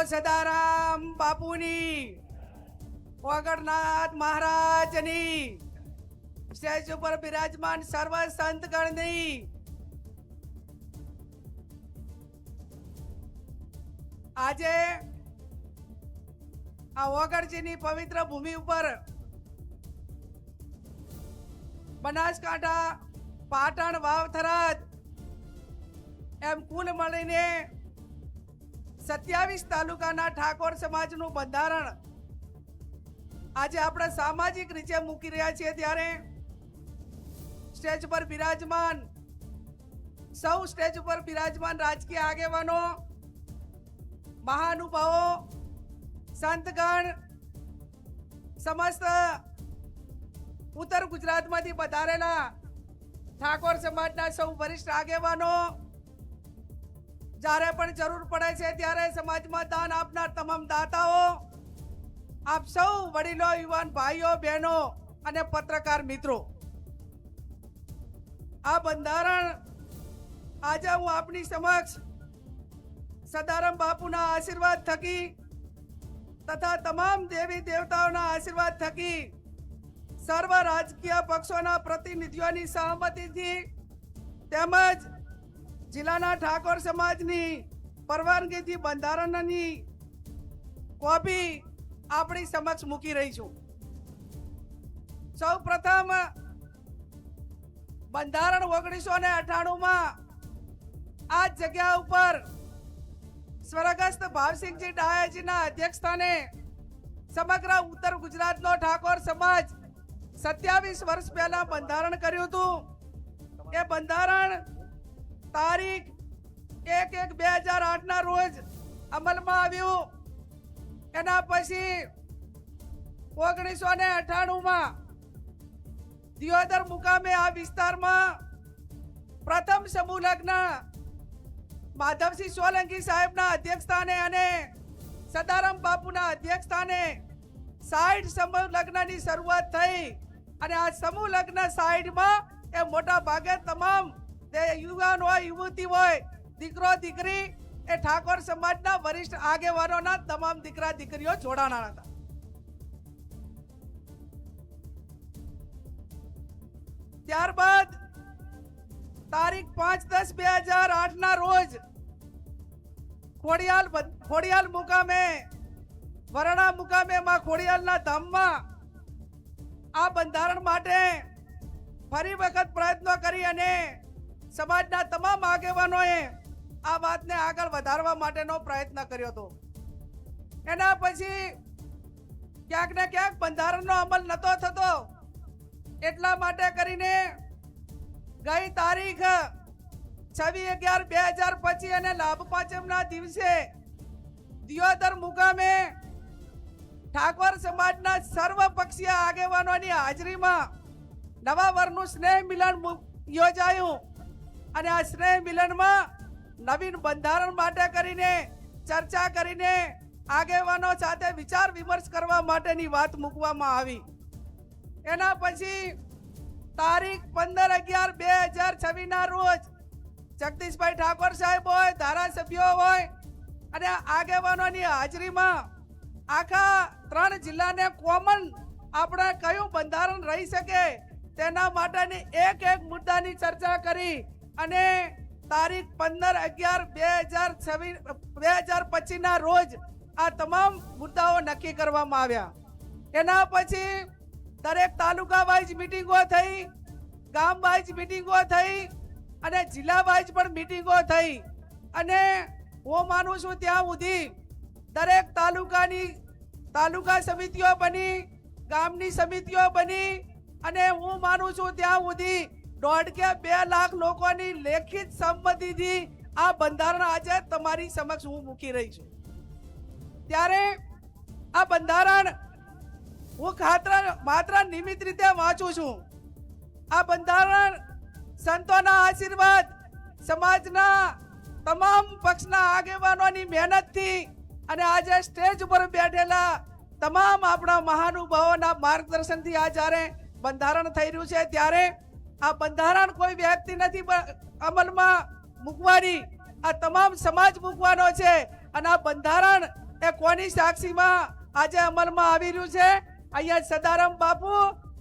સદારામ બાપુની, વગરનાથ મહારાજની, સ્ટેજ ઉપર બિરાજમાન સર્વ સંતગણની, આજે આ ઓગળજીની પવિત્ર ભૂમિ ઉપર બનાસકાંઠા, પાટણ, વાવ, થરાદ એમ કુલ મળીને 27 તાલુકાના ઠાકોર સમાજનું બંધારણ આજે આપણે સામાજિક રીતે મૂકી રહ્યા છીએ ત્યારે સ્ટેજ પર બિરાજમાન સૌ સ્ટેજ ઉપર બિરાજમાન રાજકીય આગેવાનો, મહાનુભાવો, સંતગણ, સમસ્ત ઉત્તર ગુજરાતમાંથી પધારેલા ઠાકોર સમાજના સૌ વરિષ્ઠ આગેવાનો, જ્યારે પણ જરૂર પડે છે ત્યારે સમાજમાં દાન આપનાર તમામ દાતાઓ, આપ સૌ વડીલો, યુવાન ભાઈઓ, બહેનો અને પત્રકાર મિત્રો, આ બંધારણ આજે હું આપની સમક્ષ સદારામ બાપુના આશીર્વાદ થકી તથા તમામ દેવી દેવતાઓના આશીર્વાદ થકી સર્વ રાજકીય પક્ષોના પ્રતિનિધિઓની સહમતિથી તેમજ જિલ્લાના ઠાકોર સમાજની પરવાનગીથી બંધારણની કોપી આપણી સમક્ષ મૂકી રહી છું. સૌ પ્રથમ બંધારણ 1998માં આ જગ્યા ઉપર સ્વર્ગસ્થ ભાવસિંહજી ડાયાજીના અધ્યક્ષ સ્થાને સમગ્ર ઉત્તર ગુજરાતનો ઠાકોર સમાજ 27 વર્ષ પહેલા બંધારણ કર્યું હતું. એ બંધારણ તારીખ 1/1/2008 ના રોજ અમલમાં આવ્યું. એના પછી 1998માં દિયોદર મુકામે આ વિસ્તારમાં પ્રથમ સમૂહ લગ્ન માધવસિંહ સોલંકી સાહેબના અધ્યક્ષ સ્થાને અને સદારામ બાપુના અધ્યક્ષ સ્થાને 60 સમૂહ લગ્નની શરૂઆત થઈ. અને આ સમૂહ લગ્ન 60માં એ મોટા ભાગે તમામ યુવાન હોય, યુવતી હોય, દીકરો દીકરી એ ઠાકોર સમાજના વરિષ્ઠ આગેવાનોના તમામ દીકરા દીકરીઓ જોડાણા હતા. ત્યારબાદ તારીખ 5/10/2008 ના રોજ ખોડિયાલ મુકામે, વરણા મુકામે માં ખોડિયાલના ધામમાં આ બંધારણ માટે ફરી વખત પ્રયત્નો કરી અને સમાજના તમામ આગેવાનોએ આ વાતને આગળ વધારવા માટેનો પ્રયત્ન કર્યો હતો. એના પછી ક્યાંક ને ક્યાંક બંધારણનો અમલ નતો થતો. એટલા માટે કરીને ગઈ તારીખ 26/11/2025 અને લાભ પાંચમના દિવસે દિયોદર મુકામે ઠાકોર સમાજના સર્વપક્ષીય આગેવાનોની હાજરીમાં નવા વર્ષનું સ્નેહ મિલન યોજાયું. અને આ સ્નેહ મિલનમાં નવીન બંધારણ માટે કરીને ચર્ચા કરીને આગેવાનો સાથે વિચાર વિમર્શ કરવા માટેની વાત મૂકવામાં આવી. એના પછી તારીખ 15/11/2026 ના રોજ જગદીશભાઈ ઠાકોર સાહેબ હોય, ધારાસભ્યો હોય અને આગેવાનોની હાજરીમાં આખા 3 જિલ્લાને કોમન આપણે કયું બંધારણ રહી શકે તેના માટેની એક મુદ્દાની ચર્ચા કરી અને તારીખ 15/11/2025 ના રોજ આ તમામ મુદ્દાઓ નક્કી કરવામાં આવ્યા. એના પછી દરેક તાલુકા વાઇઝ મીટિંગો થઈ, ગામ વાઇઝ મીટિંગો થઈ અને જિલ્લા વાઇઝ પણ મીટિંગો થઈ. અને હું માનું છું ત્યાં સુધી દરેક તાલુકા સમિતિઓ બની, ગામની સમિતિઓ બની અને હું માનું છું ત્યાં સુધી 1.5 કે 2 લાખ લોકોની લેખિત સંમતિથી આ બંધારણ આજે તમારી સમક્ષ હું મૂકી રહી છું. ત્યારે આ બંધારણ હું માત્ર નિમિત્ત રીતે વાંચું છું. આ બંધારણ સંતોના આશીર્વાદ, સમાજના તમામ પક્ષના આગેવાનોની મહેનતથી અને આજે સ્ટેજ ઉપર બેઠેલા તમામ આપણા મહાનુભાવોના માર્ગદર્શનથી આ જ્યારે બંધારણ થઈ રહ્યું છે ત્યારે આ બંધારણ કોઈ વ્યક્તિ નથી અમલમાં મૂકવાની, આ તમામ સમાજ મૂકવાનો છે. અને આ બંધારણ એ કોની સાક્ષીમાં આજે અમલમાં આવી રહ્યું છે? અહીંયા સદારામ બાપુ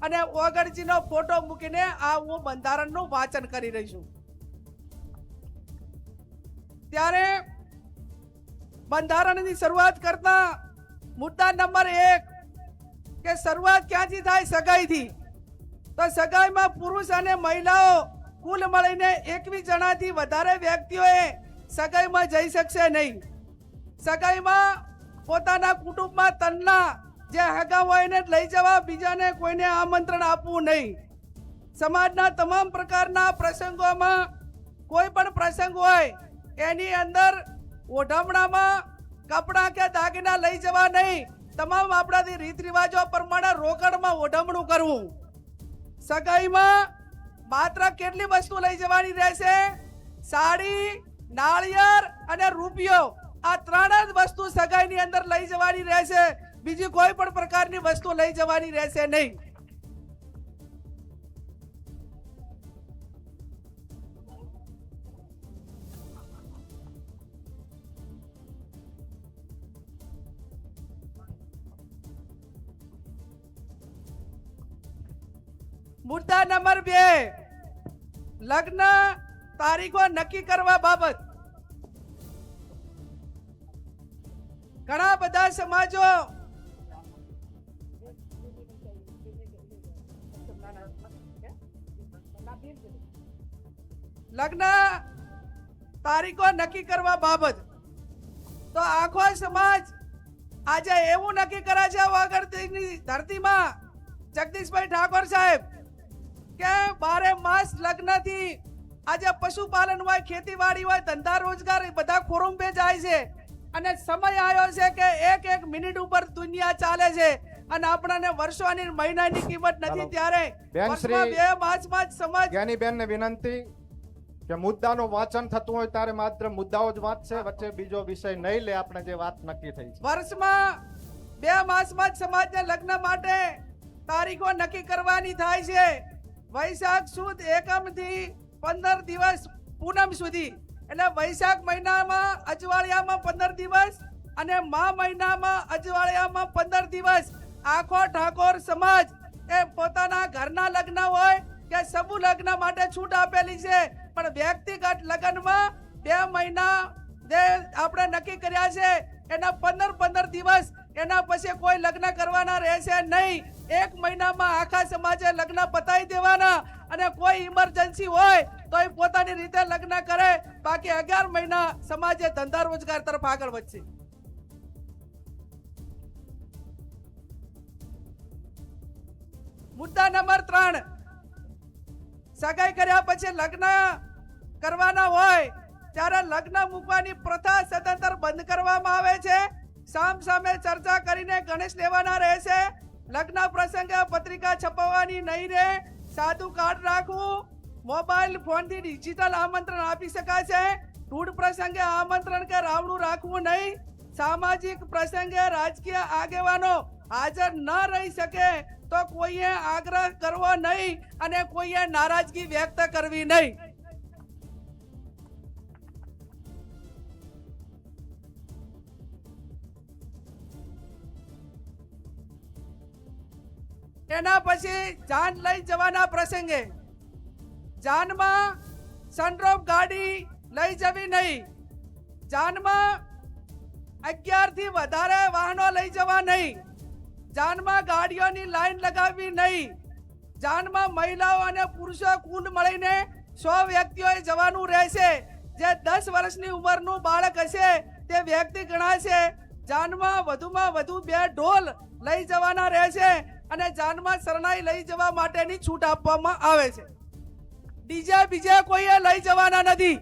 અને ઓગણજીનો ફોટો મૂકીને આ હું બંધારણનું વાંચન કરી રહી છું. ત્યારે બંધારણની શરૂઆત કરતા મુદ્દા નંબર 1 કે શરૂઆત ક્યાંથી થાય? સગાઈથી. તો સગાઈમાં પુરુષ અને મહિલાઓ કુલ મળીને 21 જણાથી વધારે વ્યક્તિઓએ સગાઈમાં જઈ શકશે નહીં. સગાઈમાં પોતાના કુટુંબમાં તનના જે હગા હોય એને લઈ જવા, બીજાને કોઈને આમંત્રણ આપવું નહીં. સમાજના તમામ પ્રકારના પ્રસંગોમાં કોઈ પણ પ્રસંગ હોય એની અંદર ઓઢમણામાં કપડાં કે દાગીના લઈ જવા નહીં. તમામ આપણાથી રીત રિવાજો પ્રમાણે રોકડમાં ઓઢમણું કરવું. સગાઈમાં માત્ર કેટલી વસ્તુ લઈ જવાની રહેશે? સાડી, નાળિયેર અને રૂપિયો. આ 3 જ વસ્તુ સગાઈની અંદર લઈ જવાની રહેશે. બીજી કોઈ પણ પ્રકારની વસ્તુ લઈ જવાની રહેશે નહીં. મુદ્દા નંબર 2, લગ્ન તારીખો નક્કી કરવા બાબત. ઘણા બધા સમાજો લગ્ન તારીખો નક્કી કરવા બાબત તો આખો સમાજ આજે એવું નક્કી કરે છે વાગડની ધરતીમાં જગદીશભાઈ ઠાકોર સાહેબ કે 12 માસ લગ્નથી આજે પશુપાલન હોય, ખેતીવાડી હોય, ધંધા રોજગાર બધા ખોરુંબે જાય છે. અને સમય આવ્યો છે કે એક મિનિટ ઉપર દુનિયા ચાલે છે અને આપણને વર્ષોની મહિનાની કિંમત નથી. ત્યારે વર્ષમાં 2 માસમાં જ સમાજ જ્ઞાનીબેન ને વિનંતી કે મુદ્દાનું વાંચન થતું હોય ત્યારે માત્ર મુદ્દાઓ જ વાંચશે, વચ્ચે બીજો વિષય નહીં લે. આપણે જે વાત નક્કી થઈ છે, વર્ષમાં 2 માસમાં જ સમાજને લગ્ન માટે તારીખો નક્કી કરવાની થાય છે. વૈશાખ સુદ એકમ થી 15 દિવસ પૂનમ સુધી, એટલે વૈશાખ મહિનામાં અજવાળિયામાં 15 દિવસ અને મા મહિનામાં અજવાળિયામાં 15 દિવસ આખો ઠાકોર સમાજ એ પોતાના ઘરના લગ્ન હોય કે સમૂહ લગ્ન માટે છૂટ આપેલી છે. પણ વ્યક્તિગત લગ્નમાં 2 મહિના જે આપણે નક્કી કર્યા છે એના 15 દિવસ, એના પછી કોઈ લગ્ન કરવાના રહેશે નહીં. 1 મહિનામાં આખા સમાજે લગ્ન પતાવી દેવાના અને કોઈ ઇમરજન્સી હોય તો એ પોતાની રીતે લગ્ન કરે. બાકી 11 મહિના સમાજે ધંધા રોજગાર તરફ આગળ વધશે. મુદ્દા નંબર 3, સગાઈ કર્યા પછી લગ્ન કરવાના હોય ત્યારે લગ્ન મૂકવાની પ્રથા સદંતર બંધ કરવામાં આવે છે. સામ સામે ચર્ચા કરીને ગણેશ લેવાના રહેશે. લગ્ન પ્રસંગે પત્રિકા છપાવવાની નહીં રહે. સાદું કાર્ડ રાખવું. મોબાઈલ ફોનથી ડિજિટલ આમંત્રણ આપી શકાશે. ધૂળ પ્રસંગે આમંત્રણ કે રાવણું રાખવું નહીં. સામાજિક પ્રસંગે રાજકીય આગેવાનો હાજર ન રહી શકે તો કોઈએ આગ્રહ કરવો નહીં અને કોઈએ નારાજગી વ્યક્ત કરવી નહીં. એના પછી જાન લઈ જવાના પ્રસંગે જાનમાં સનરૂફ ગાડી લઈ જવી નહીં. જાનમાં 11 થી વધારે વાહનો લઈ જવા નહીં. જાનમાં ગાડીઓની લાઈન લગાવવી નહીં. જાનમાં મહિલાઓ અને પુરુષો કુલ મળીને 100 વ્યક્તિઓએ જવાનું રહેશે. જે 10 વર્ષની ઉંમરનું બાળક હશે તે વ્યક્તિ ગણાશે. જાનમાં વધુમાં વધુ 2 ઢોલ લઈ જવાના રહેશે અને જાનમાં શરણાઈ લઈ જવા માટેની છૂટ આપવામાં આવે છે. ડીજે બીજે કોઈએ લઈ જવાના નથી.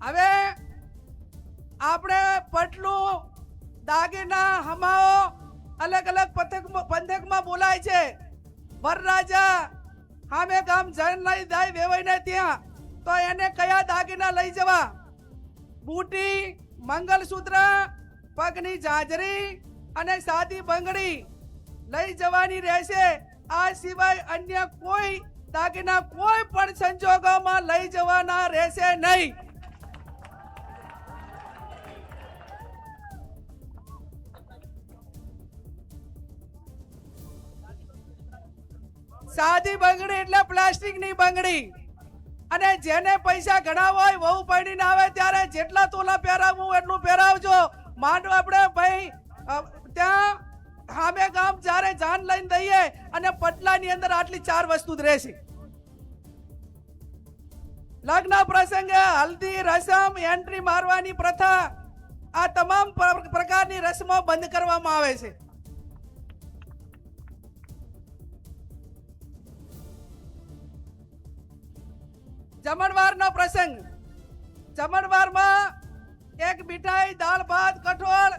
હવે આપણે પટલું, દાગીના, હમાઓ અલગ અલગ પંથકમાં બોલાય છે. વરરાજા હામે ગામ જન લઈ દાય વેવાઈને ત્યાં તો એને કયા દાગીના લઈ જવા? બુટી, મંગલસૂત્ર, પગની ઝાંઝરી અને સાદી બંગડી લઈ જવાની રહેશે. આ સિવાય અન્ય કોઈ દાગીના કોઈ પણ સંજોગોમાં લઈ જવાના રહેશે નહીં. સાદી બંગડી એટલે પ્લાસ્ટિકની બંગડી. અને જેને પૈસા ઘણા હોય વહુ પડીને આવે ત્યારે જેટલા તોલા પહેરાવવું એટલું પહેરાવજો. માંડો આપણે ભાઈ ત્યાં સામે ગામ જ્યારે જાન લઈને દઈએ અને પટલાની અંદર આટલી 4 વસ્તુ જ રહેશે. લગ્ન પ્રસંગે હલ્દી રસમ એન્ટ્રી મારવાની પ્રથા આ તમામ પ્રકારની રસમો બંધ કરવામાં આવે છે. જમણવારનો પ્રસંગ. જમણવારમાં એક મીઠાઈ, દાળ ભાત, કઠોળ,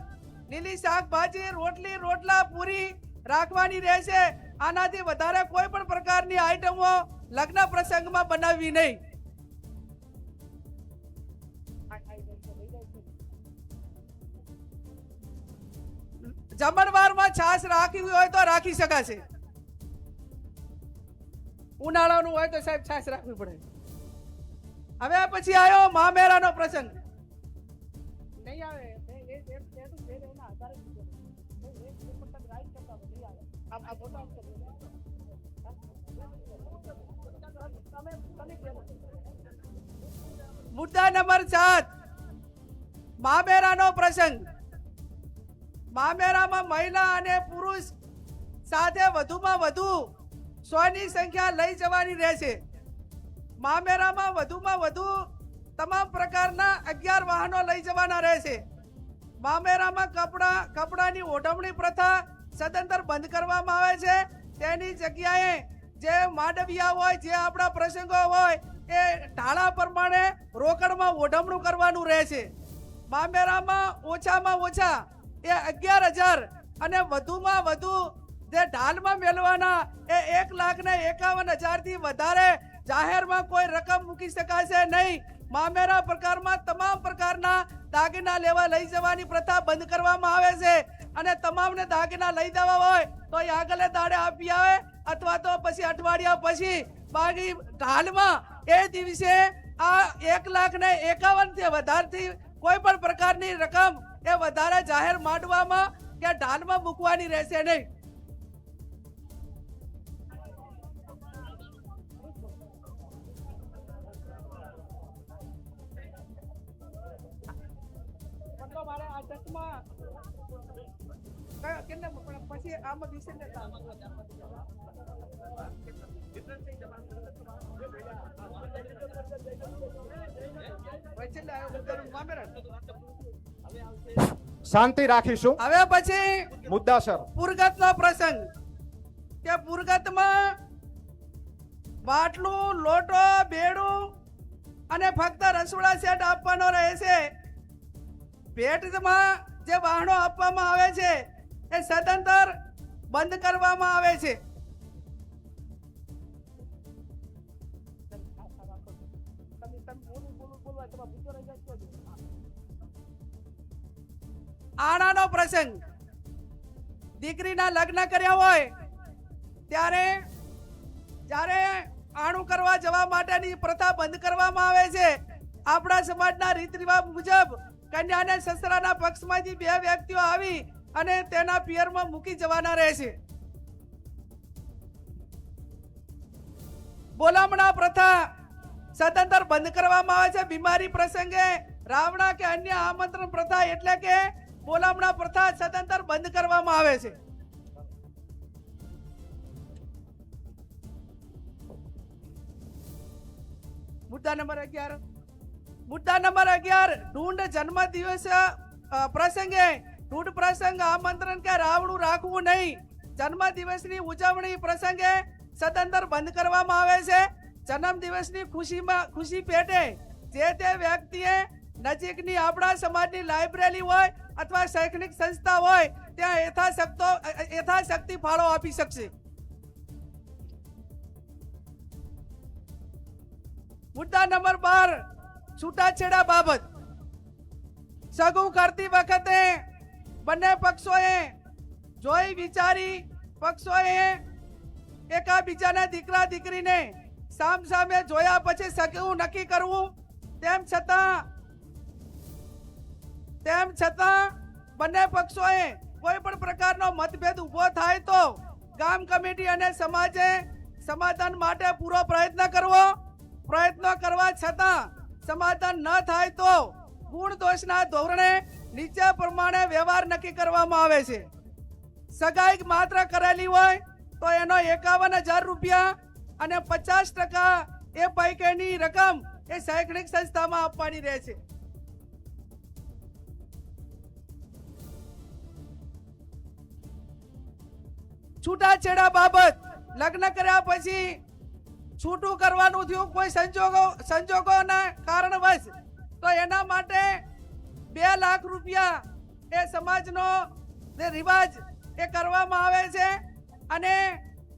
લીલી શાકભાજી, રોટલી, રોટલા, પૂરી રાખવાની રહેશે. આનાથી વધારે કોઈ પણ પ્રકારની આઈટમો લગ્ન પ્રસંગમાં બનાવવી નહીં. જમણવારમાં છાશ રાખવી હોય તો રાખી શકાશે. ઉનાળાનું હોય તો સાહેબ છાશ રાખવી પડે. હવે પછી આવ્યો મામેરાનો પ્રસંગ. નહીં આવે મુદ્દા નંબર 7 મામેરાનો પ્રસંગ. મામેરામાં મહિલા અને પુરુષ સાથે વધુમાં વધુ 100 ની સંખ્યા લઈ જવાની રહેશે. મામેરામાં વધુમાં વધુ તમામ પ્રકારના 11 વાહનો લઈ જવાના રહેશે. મામેરામાં કપડાની ઓઢવણી પ્રથા સદંતર બંધ કરવામાં આવે છે. તેની જગ્યાએ જે માંડવિયા હોય, જે આપણા પ્રસંગો હોય એ ઢાળા પ્રમાણે રોકડમાં ઓઢવણું કરવાનું રહેશે. મામેરામાં ઓછામાં ઓછા એ 11,000 અને વધુમાં વધુ જે ઢાલમાં મેળવાના એ 1,51,000 થી વધારે જાહેરમાં કોઈ રકમ મૂકી શકાશે નહીં. મામેરા પ્રકારમાં તમામ પ્રકારના દાગીના લેવા લઈ જવાની પ્રથા બંધ કરવામાં આવે છે. અને તમામને દાગીના લઈ દેવા હોય તો એ આગલે દાડે આપી આવે અથવા તો પછી અઠવાડિયા પછી બાકી ઢાલમાં એ દિવસે આ 1,51,000 થી વધારથી કોઈ પણ પ્રકારની રકમ એ વધારે જાહેર માંડવામાં કે ઢાલમાં મૂકવાની રહેશે નહીં. પછી આમાં વિશે શાંતિ રાખીશું. હવે પછી મુદ્દાસર પુરગતનો પ્રસંગ કે પુરગતમાં બાટલું, લોટો, બેડું અને ફક્ત રસોડા સેટ આપવાનો રહેશે. ભેટમાં જે વાહનો આપવામાં આવે છે એ સદંતર બંધ કરવામાં આવે છે. આણાનો પ્રસંગ. દીકરીના લગ્ન કર્યા હોય ત્યારે જ્યારે આણું કરવા જવા માટેની પ્રથા બંધ કરવામાં આવે છે. આપણા સમાજના રીત રિવાજ મુજબ કન્યાને સસરાના પક્ષમાંથી 2 વ્યક્તિઓ આવી અને તેના પિયરમાં મૂકી જવાના રહેશે. બોલામણા પ્રથા સદંતર બંધ કરવામાં આવે છે. બીમારી પ્રસંગે રાવણા કે અન્ય આમંત્રણ પ્રથા એટલે કે બોલામણા પ્રથા સદંતર બંધ કરવામાં આવે છે. મુદ્દા નંબર 11. મુદ્દા નંબર 11 ઢૂંઢ જન્મ દિવસ પ્રસંગે ઢૂંઢ પ્રસંગ આમંત્રણ કે રાવણું રાખવું નહીં. જન્મ દિવસની ઉજવણી પ્રસંગે સદંતર બંધ કરવામાં આવે છે. જન્મ દિવસની ખુશી પેટે જે તે વ્યક્તિએ નજીકની આપણા સમાજની લાઇબ્રેરી હોય અથવા શૈક્ષણિક સંસ્થા હોય ત્યાં યથાશક્તિ ફાળો આપી શકશે. મુદ્દા નંબર 12 છૂટાછેડા બાબત. સગું કરતી વખતે બંને પક્ષોએ જોઈ વિચારી પક્ષોએ એકાબીજાના દીકરા દીકરીને સામ સામે જોયા પછી સગું નક્કી કરવું, તેમ છતાં બંને પક્ષોએ કોઈ પણ પ્રકારનો મતભેદ ઉભો થાય તો ગામ કમિટી અને સમાજે સમાધાન માટે પૂરો પ્રયત્ન કરવો. પ્રયત્નો કરવા છતાં સમાધાન ન થાય તો ગુણ દોષના ધોરણે નીચે પ્રમાણે વ્યવહાર નક્કી કરવામાં આવે છે. સગાઈ માત્ર કરેલી હોય તો એનો 51,000 રૂપિયા અને 50% એ પૈકીની રકમ એ શૈક્ષણિક સંસ્થામાં આપવાની રહે છે. છૂટાછેડા બાબત લગ્ન કર્યા પછી છૂટું કરવાનું થયું કોઈ સંજોગોના કારણવશ તો એના માટે 2 લાખ રૂપિયા એ સમાજનો જે રિવાજ એ કરવામાં આવે છે. અને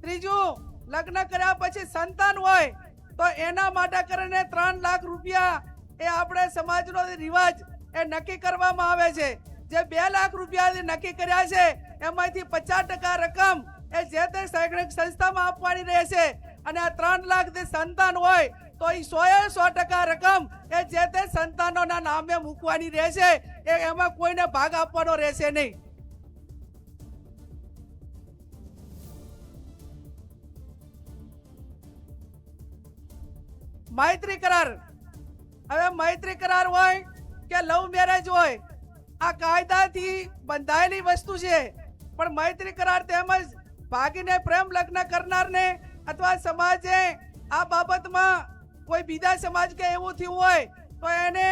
ત્રીજું, લગ્ન કર્યા પછી સંતાન હોય તો એના માટે કરીને 3 લાખ રૂપિયા એ આપણે સમાજનો રિવાજ એ નક્કી કરવામાં આવે છે. જે 2 લાખ રૂપિયા નક્કી કર્યા છે એમાંથી 50% રકમ એ જે તે શૈક્ષણિક સંસ્થામાં આપવાની રહેશે. અને આ 3 લાખ જે સંતાન હોય તો એ 100% રકમ એ જે તે સંતાનોના નામે મૂકવાની રહેશે. એમાં કોઈને ભાગ આપવાનો રહેશે નહીં. મૈત્રી કરાર. હવે મૈત્રી કરાર હોય કે લવ મેરેજ હોય, આ કાયદાથી બંધાયેલી વસ્તુ છે. પણ મૈત્રી કરાર તેમજ ભાગીને પ્રેમ લગ્ન કરનારને અથવા સમાજે આ બાબતમાં કોઈ બીજા સમાજ કે એવું થયું હોય તો એને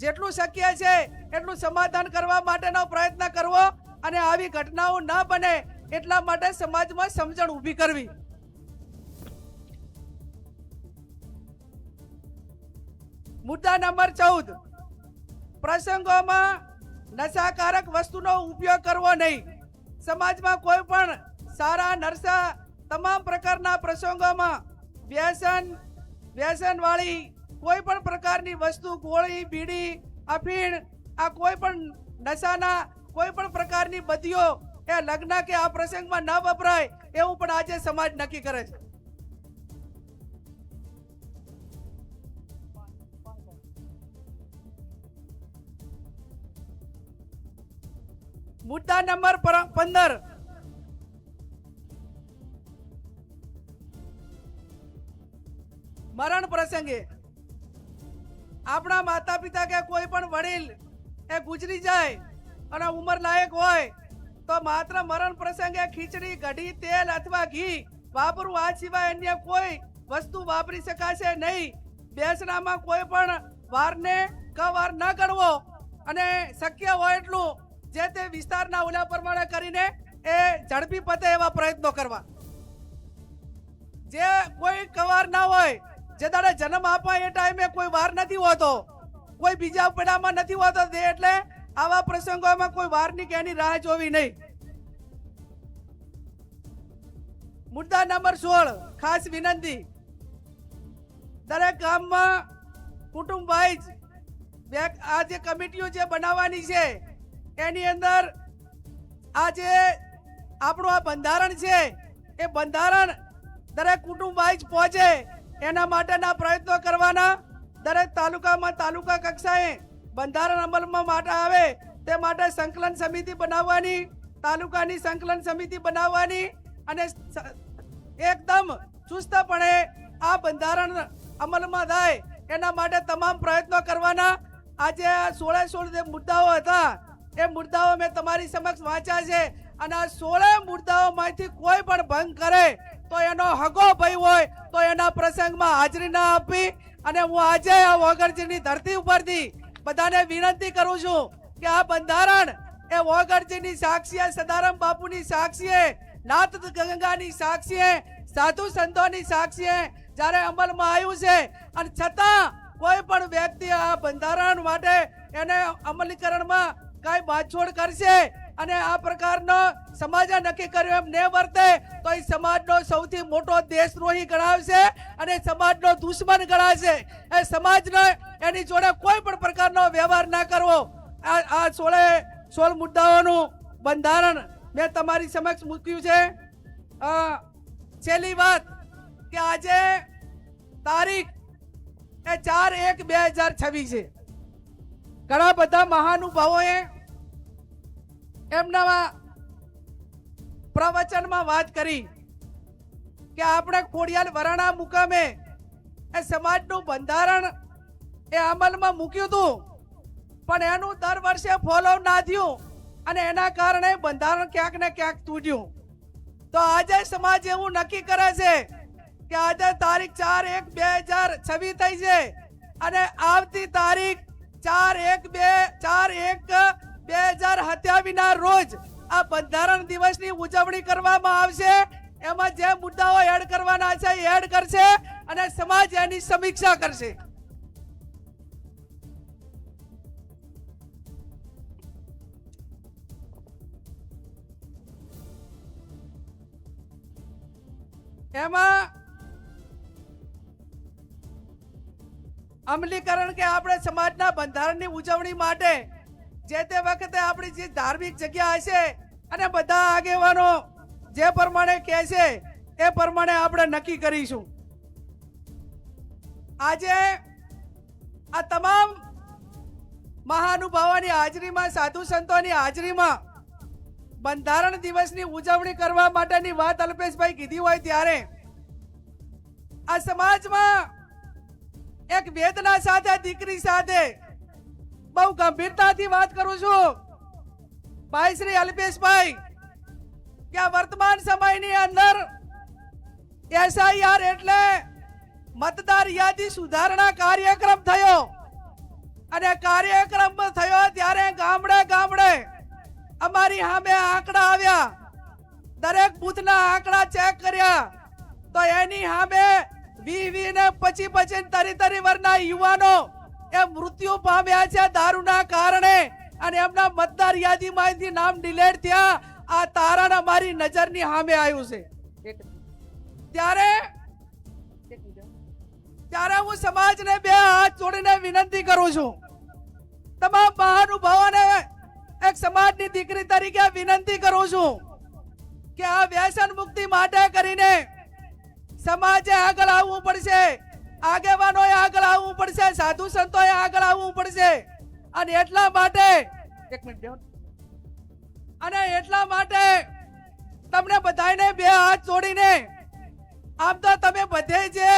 જેટલું શક્ય છે એટલું સમાધાન કરવા માટેનો પ્રયત્ન કરવો અને આવી ઘટનાઓ ન બને એટલા માટે સમાજમાં સમજણ ઊભી કરવી. મુદ્દા નંબર 14, પ્રસંગોમાં નશાકારક વસ્તુનો ઉપયોગ કરવો નહીં. સમાજમાં કોઈ પણ સારા નરસા તમામ પ્રકારના પ્રસંગોમાં વ્યસન વાળી કોઈ પણ પ્રકારની વસ્તુ, ગોળી, બીડી, અફીણ, આ કોઈ પણ નશાના કોઈ પણ પ્રકારની બદીઓ એ લગ્ન કે આ પ્રસંગમાં ન વપરાય એવું પણ આજે સમાજ નક્કી કરે છે. મુદ્દા નંબર 15, મરણ પ્રસંગે આપણા માતા પિતા કે કોઈ પણ વડીલ એ ગુજરી જાય અને ઉંમર લાયક હોય તો માત્ર મરણ પ્રસંગે ખીચડી, કઢી, તેલ અથવા ઘી વાપરવું. આ સિવાય અન્ય કોઈ વસ્તુ વાપરી શકાશે નહીં. બેસણામાં કોઈ પણ વારને કવાર ન ગણવો અને શક્ય હોય એટલું જે તે વિસ્તારના ઓલા પ્રમાણે કરીને એ ઝડપી પતે એવા પ્રયત્નો કરવા. જે કોઈ કવાર ના હોય, જે દાડે જન્મ આપવા એ ટાઈમે કોઈ વાર નથી હોતો, કોઈ બીજા પેડામાં નથી હોતો, એટલે આવા પ્રસંગોમાં કોઈ વારની કે એની રાહ જોવી નહીં. મુદ્દા નંબર 16, ખાસ વિનંતી, દરેક ગામમાં કુટુંબ વાઇઝ આ જે કમિટીઓ જે બનાવવાની છે એની અંદર આ જે આપણું આ બંધારણ છે એ બંધારણ દરેક કુટુંબ વાઇઝ પહોંચે એના માટેના પ્રયત્નો કરવાના. દરેક તાલુકામાં તાલુકા કક્ષાએ બંધારણ અમલમાં માટે આવે તે માટે સંકલન સમિતિ બનાવવાની, તાલુકાની સંકલન સમિતિ બનાવવાની અને એકદમ ચુસ્તપણે આ બંધારણ અમલમાં થાય એના માટે તમામ પ્રયત્નો કરવાના. આજે આ 16 જે મુદ્દાઓ હતા એ મુદ્દાઓ મેં તમારી સમક્ષ વાંચ્યા છે અને આ 16 મુદ્દાઓમાંથી કોઈ પણ ભંગ કરે તો એનો હગો ભાઈ હોય તો એના પ્રસંગમાં હાજરી ના આપી. અને હું આજે આ વોગરજીની ધરતી ઉપરથી બધાને વિનંતી કરું છું કે આ બંધારણ એ વોગરજીની સાક્ષીએ, સદારામ બાપુની સાક્ષીએ, નાથ ગંગાની સાક્ષીએ, સાધુ સંતોની સાક્ષીએ જ્યારે અમલમાં આવ્યું છે અને છતાં કોઈ પણ વ્યક્તિ આ બંધારણ માટે એને અમલીકરણમાં કઈ બાછોડ કરશે અને આ પ્રકારનો સમાજે નક્કી કર્યું એમ ને વર્તે તો એ સમાજનો સૌથી મોટો દેશદ્રોહી ગણાવશે અને સમાજનો દુશ્મન ગણાશે. એ સમાજને એની જોડે કોઈ પણ પ્રકારનો વ્યવહાર ના કરવો. આ 16 મુદ્દાઓનું બંધારણ મેં તમારી સમક્ષ મૂક્યું છે. છેલ્લી વાત કે આજે તારીખ એ 4/1/2026 છે. ઘણા બધા મહાનુભાવોએ એમના પ્રવચનમાં વાત કરી કે આપણે ખોડિયાલ વરાણા મુકામે એ સમાજનું બંધારણ એ અમલમાં મૂક્યું હતું, પણ એનું દર વર્ષે ફોલો ના થયું અને એના કારણે બંધારણ ક્યાંક ને ક્યાંક તૂટ્યું. તો આજે સમાજ એવું નક્કી કરે છે કે આજે તારીખ 4/1/2026 થઈ છે અને આવતી તારીખ 4/1/2027 ના રોજ આ બંધારણ દિવસની ઉજવણી કરવામાં આવશે. એમાં જે મુદ્દાઓ એડ કરવાના છે એ એડ કરશે અને સમાજ એની સમીક્ષા કરશે. એમાં અમલીકરણ કે આપણે સમાજના બંધારણની ઉજવણી માટે જે તે વખતે આપણી જે ધાર્મિક જગ્યા હશે અને બધા આગેવાનો જે પ્રમાણે કહે છે એ પ્રમાણે આપણે નક્કી કરીશું. આજે આ તમામ મહાનુભાવોની હાજરીમાં, સાધુ સંતોની હાજરીમાં બંધારણ દિવસની ઉજવણી કરવા માટેની વાત અલ્પેશભાઈ કીધી હોય ત્યારે આ સમાજમાં એક વેદના સાથે, દીકરી સાથે બહુ ગંભીરતાથી વાત કરું છું ભાઈ શ્રી અલ્પેશભાઈ કે આ વર્તમાન સમયની અંદર SIR એટલે મતદાર યાદી સુધારણા કાર્યક્રમ થયો અને કાર્યક્રમ થયો ત્યારે ગામડે ગામડે અમારી સામે આંકડા આવ્યા. દરેક બૂથના આંકડા ચેક કર્યા તો એની સામે 20 ને 25 વર્ષના યુવાનો એ મૃત્યુ પામ્યા છે દારૂના કારણે અને એમના મતદાર યાદીમાંથી નામ ડિલીટ થયા. આ તારણ અમારી નજરની સામે આવ્યું છે. ત્યારે હું સમાજને બે હાથ જોડીને વિનંતી કરું છું, તમામ મહાનુભાવોને એક સમાજની દીકરી તરીકે વિનંતી કરું છું કે આ વ્યસન મુક્તિ માટે કરીને સમાજે આગળ આવવું પડશે, આગેવાનોએ આગળ આવવું પડશે, સાધુ સંતોએ આગળ આવવું પડશે. અને એટલા માટે તમને બધાને બે હાથ જોડીને આમ તો તમે બધે જે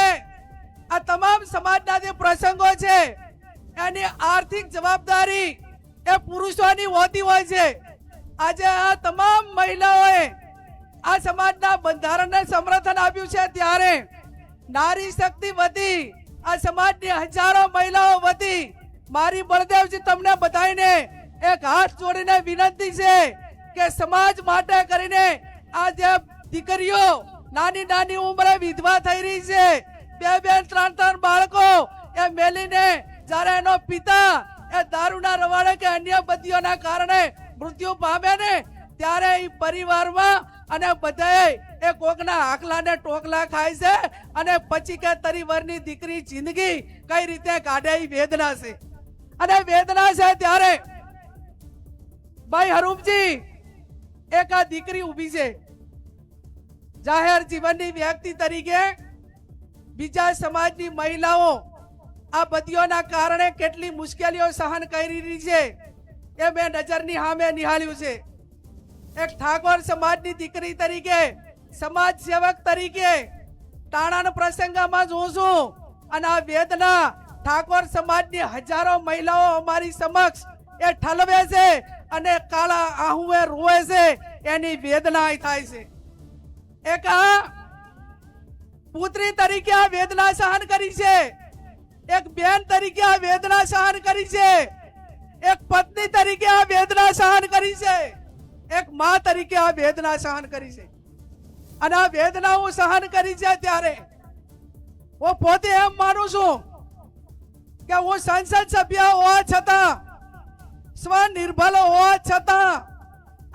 આ તમામ સમાજના જે પ્રસંગો છે એની આર્થિક જવાબદારી એ પુરુષોની હોતી હોય છે. આજે આ તમામ મહિલાઓએ આ સમાજના બંધારણને સમર્થન આપ્યું છે ત્યારે નારી શક્તિ વધી, આ સમાજની હજારો મહિલાઓ વધી. મારી બળદેવજી તમને બધાને એક હાથ જોડીને વિનંતી છે કે સમાજ માટે કરીને આ જે દીકરીઓ નાની નાની ઉંમરે વિધવા થઈ રહી છે, 2-2, 3-3 બાળકો એ મેલીને જ્યારે એનો પિતા એ દારૂના રવાડે કે અન્ય બદીઓના કારણે મૃત્યુ પામે ને ત્યારે એ પરિવારમાં અને બધાએ એ કોકના આકલા ને ટોકલા ખાય છે અને પછી કે તરીવરની દીકરી જિંદગી કઈ રીતે કાઢે એ વેદના છે. અને વેદના છે ત્યારે ભાઈ હરૂપજી એક આ દીકરી ઊભી છે, જાહેર જીવનની વ્યક્તિ તરીકે બીજા સમાજની મહિલાઓ આ બદીઓના કારણે કેટલી મુશ્કેલીઓ સહન કરી રહી છે એ મેં નજરની સામે નિહાળ્યું છે. એક ઠાકોર સમાજની દીકરી તરીકે, સમાજ સેવક તરીકે ટાણાના પ્રસંગમાં જોઉં છું અને આ વેદના ઠાકોર સમાજની હજારો મહિલાઓ અમારી સમક્ષ એ ઠલવે છે અને કાળા આહુએ રોવે છે, એની વેદના થાય છે. એક પુત્રી તરીકે આ વેદના સહન કરી છે, એક બેન તરીકે આ વેદના સહન કરી છે, એક પત્ની તરીકે આ વેદના સહન કરી છે, એક માં તરીકે આ વેદના સહન કરી છે. અને આ વેદના હું સહન કરી છે ત્યારે હું પોતે એમ માનું છું કે હું સંસદ સભ્ય હોવા છતાં, સ્વનિર્ભર હોવા છતાં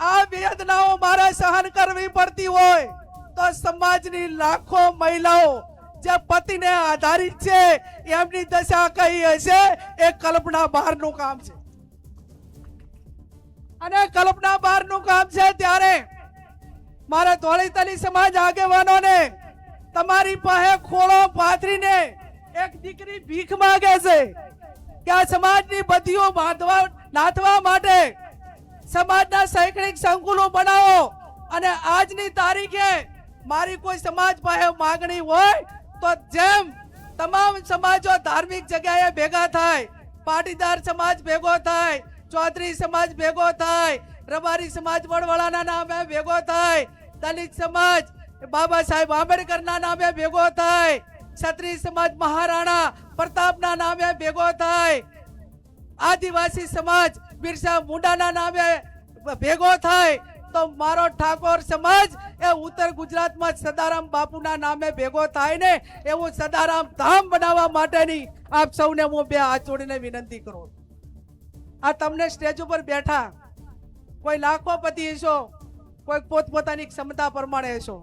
આ વેદનાઓ મારે સહન કરવી પડતી હોય તો સમાજની લાખો મહિલાઓ જે પતિને આધારિત છે એમની દશા કઈ હશે એ કલ્પના બહારનું કામ છે. અને કલ્પના બહારનું કામ છે ત્યારે મારા ધોળીતલી સમાજ આગેવાનોને તમારી પાસે ખોળો પાથરીને એક દીકરી ભીખ માંગે છે કે આ સમાજની બત્તીઓ નાથવા માટે સમાજના શૈક્ષણિક સંકુલો બનાવો અને આજની તારીખે મારી કોઈ સમાજ પાસે માંગણી હોય તો જેમ તમામ સમાજો ધાર્મિક જગ્યાએ ભેગા થાય, પાટીદાર સમાજ ભેગો થાય, ચૌધરી સમાજ ભેગો થાય, રબારી સમાજ વડવાળાના નામે ભેગો થાય, દલિત સમાજ બાબા સાહેબ આંબેડકરના નામે ભેગો થાય, ક્ષત્રિય સમાજ મહારાણા પ્રતાપના નામે ભેગો થાય, આદિવાસી સમાજ બિરસા મુંડાના નામે ભેગો થાય, તો મારો ઠાકોર સમાજ એ ઉત્તર ગુજરાતમાં સદારામ બાપુના નામે ભેગો થાય ને એવું સદારામ ધામ બનાવવા માટેની આપ સૌને હું બે હાથ જોડીને વિનંતી કરું. આ તમને સ્ટેજ ઉપર બેઠા કોઈ લાખોપતિ હશો, કોઈ પોતપોતાની ક્ષમતા પ્રમાણે હશો.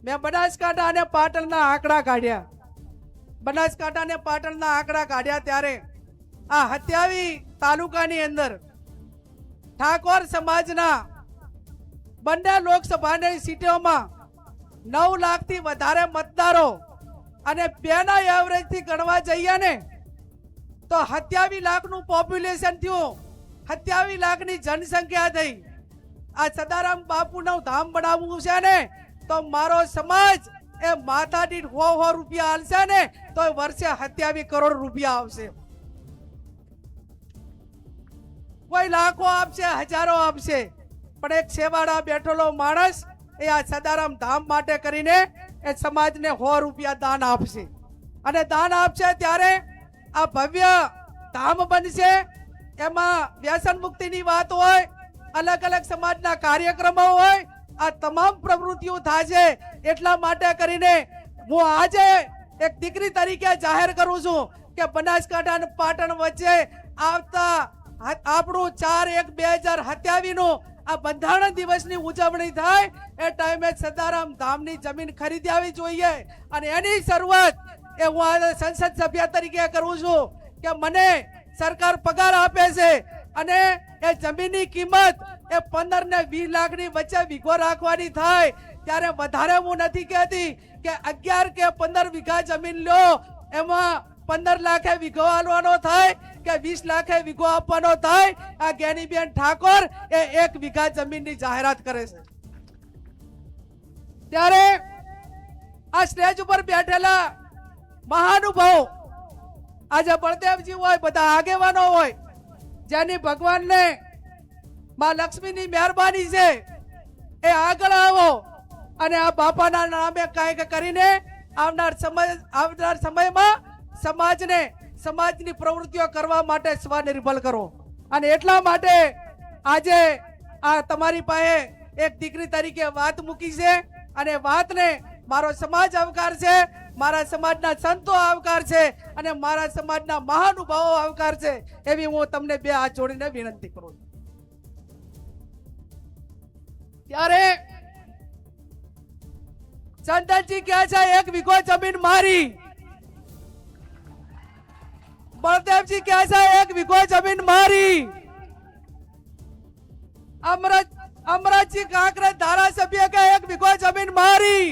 મેં બનાસકાંઠા અને પાટણના આંકડા કાઢ્યા. બનાસકાંઠા અને પાટણના આંકડા કાઢ્યા ત્યારે આ 27 તાલુકાની અંદર ઠાકોર સમાજના બંને લોકસભાની સીટોમાં 9 લાખથી વધારે મતદારો અને બેના એવરેજથી ગણવા જઈએ ને તો 27 લાખનું પોપ્યુલેશન થયું, 27 લાખની જનસંખ્યા થઈ. આ સદારામ બાપુનું ધામ બનાવવું છે ને તો મારો સમાજ એ માથા દીઠ 100 રૂપિયા આલશે ને તો વર્ષે 27 કરોડ રૂપિયા આવશે. કોઈ લાખો આપશે, હજારો આપશે, પણ એક સેવાળા બેઠેલો માણસ એ આ સદારામ ધામ માટે કરીને એ સમાજને 100 રૂપિયા દાન આપશે. અને દાન આપશે ત્યારે આ ભવ્ય ધામ બનશે. એમાં વ્યસન મુક્તિની વાત હોય, અલગ અલગ સમાજના કાર્યક્રમો હોય, આ તમામ પ્રવૃત્તિઓ થશે. એટલા માટે કરીને હું આજે એક દીકરી તરીકે જાહેર કરું છું કે બનાસકાંઠા અને પાટણ વચ્ચે આવતા આપણું 4/1/2027 નું આ બંધારણ દિવસની ઉજવણી થાય એ ટાઈમે સદારામ ધામની જમીન ખરીદી આવી જોઈએ. અને એની શરૂઆત એ હું આ સંસદ સભ્ય તરીકે કરું છું કે મને સરકાર પગાર આપે છે અને એ જમીનની કિંમત એ 15 ને 20 લાખની વચ્ચે વીઘો રાખવાની થાય. ત્યારે વધારે હું નથી કહેતી કે 11 કે 15 વીઘા જમીન લો, એમાં 15 લાખે વીઘો આલવાનો થાય કે 20 લાખે વીઘો આપવાનો થાય. આ જ્ઞાનીબેન ઠાકોર એ 1 વીઘા જમીનની જાહેરાત કરે છે. ત્યારે આ સ્ટેજ ઉપર બેઠેલા મહાનુભાવો, આજે બળદેવજી હોય, બધા આગેવાનો હોય, જેની ભગવાનને માં લક્ષ્મીની મહેરબાની છે, એ આગળ આવો અને આ બાપાના નામે કંઈક કરીને આવનાર સમયમાં સમાજની પ્રવૃત્તિઓ કરવા માટે સ્વનિર્ભર કરો. અને એટલા માટે આજે આ તમારી પાસે એક દીકરી તરીકે વાત મૂકી છે અને વાતને મારો સમાજ આવકાર છે, મારા સમાજના સંતો આવકાર છે અને મારા સમાજના મહાનુભાવો આવકાર છે. એવી હું તમને બે હાથ જોડીને વિનંતી કરું છું. ત્યારે ચંદનજી કહે છે 1 વીઘો જમીન મારી, બળદેવજી કહે છે 1 વીઘો જમીન મારી, અમરતજી કાંકરેજ ધારાસભ્ય કે 1 વીઘો જમીન મારી,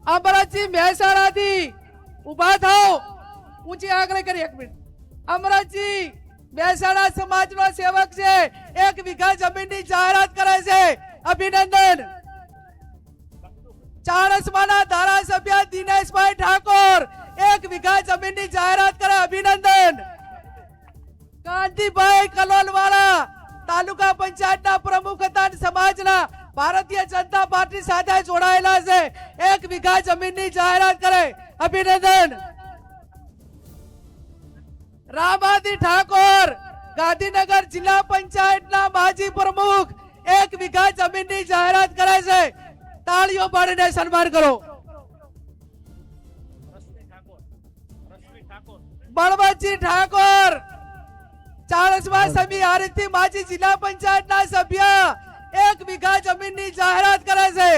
અમરતજી મહેસાણાથી ઉભા થાઓ, ઊંચી આંગળી કરી 1 મિનિટ. અમરતજી મહેસાણા સમાજનો સેવક છે, 1 વીઘા જમીનની જાહેરાત કરે છે, અભિનંદન. ચાણસ્માના ધારાસભ્ય દિનેશભાઈ ઠાકોર 1 વીઘા જમીનની જાહેરાત કરે, અભિનંદન. કાંતિભાઈ કલોલવાળા તાલુકા પંચાયતના પ્રમુખ હતા, સમાજના ભારતીય જનતા પાર્ટી સાથે જોડાયેલા છે, 1 વીઘા જમીનની જાહેરાત કરે, અભિનંદન. રામાદી ઠાકોર ગાંધીનગર જિલ્લા પંચાયતના માજી પ્રમુખ 1 વીઘા જમીનની જાહેરાત કરે છે, તાળીઓ પાડીને સન્માન કરો. બળવંતજી ઠાકોર ચાણસ્મા સમી હારીજથી માજી જિલ્લા પંચાયતના સભ્ય 1 વીઘા જમીનની જાહેરાત કરે છે.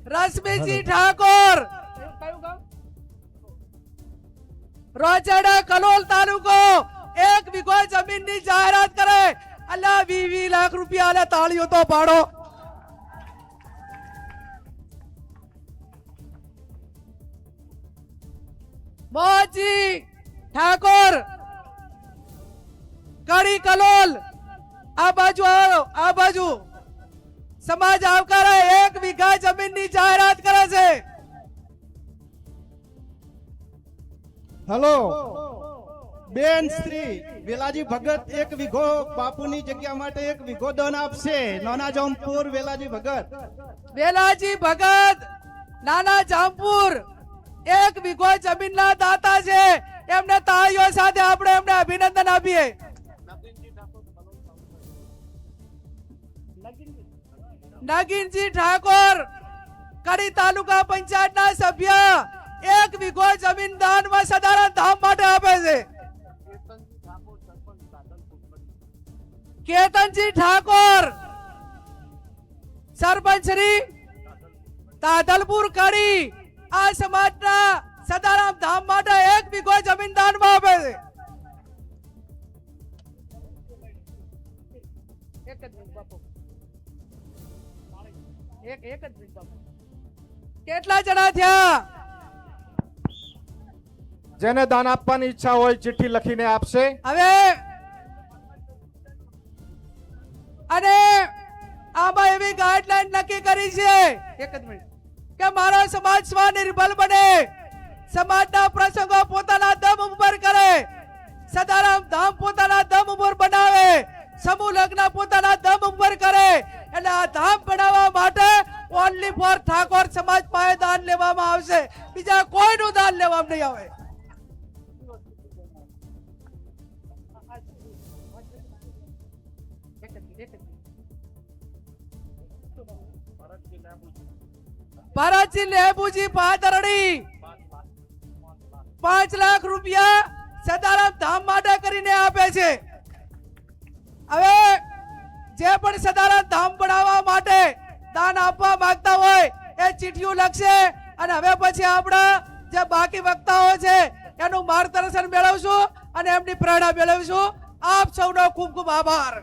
રશ્મિજી ઠાકોર રોજડા કલોલ તાલુકો 1 વીઘો જમીનની જાહેરાત કરે. અલ્યા 20 લાખ રૂપિયા આલે, તાળીઓ તો પાડો. મોહજી ઠાકોર કડી કલોલ, આ બાજુ આવો, આ બાજુ. સમાજ આવકારે 1 વીઘા જમીનની જાહેરાત કરે છે. હલો બેન શ્રી વેલાજી ભગત 1 વીઘો બાપુની જગ્યા માટે 1 વીઘો દાન આપશે. નાના જામપુર વેલાજી ભગત. વેલાજી ભગત નાના જામપુર 1 વીઘો જમીનના દાતા છે. એમને તાળીઓ સાથે આપણે એમને અભિનંદન આપીએ. નગીનજી ઠાકોર કડી તાલુકા પંચાયતના સભ્ય 1 વીઘો જમીન દાનમાં સદાનંદ ધામ માટે આપે છે. કેતનજી ઠાકોર સરપંચ શ્રી તાદલપુર કડી આ સમાજના સદારામ ધામ માટે 1 વીઘો જમીન દાનમાં આપે છે. કેટલા જણા થયા? જેને દાન આપવાની ઈચ્છા હોય ચિઠ્ઠી લખીને આપશે. હવે અને આમાં એવી ગાઈડલાઈન નક્કી કરી છે, એક જ મિનિટ, કે મારો સમાજ સ્વનિર્ભર બને, સમાજના પ્રસંગો પોતાના દમ ઉપર કરે, સદારામ ધામ પોતાના દમ ઉપર બનાવે, સમૂહ લગ્ન પોતાના દમ ઉપર કરે. એટલે આ ધામ બનાવવા માટે ઓનલી ફોર ઠાકોર સમાજ પાસે દાન લેવામાં આવશે, બીજા કોઈનું દાન લેવામાં નહીં આવે. ભરતજી લેબુજી પાદરડી 5 લાખ રૂપિયા સદારામ ધામ માટે કરીને આપે છે. હવે જે પણ સદારામ ધામ બનાવવા માટે દાન આપવા માંગતા હોય એ ચિઠ્ઠીઓ લખશે અને હવે પછી આપણા જે બાકી વક્તાઓ છે એનું માર્ગદર્શન મેળવશું અને એમની પ્રેરણા મેળવશું. આપ સૌનો ખૂબ ખૂબ આભાર.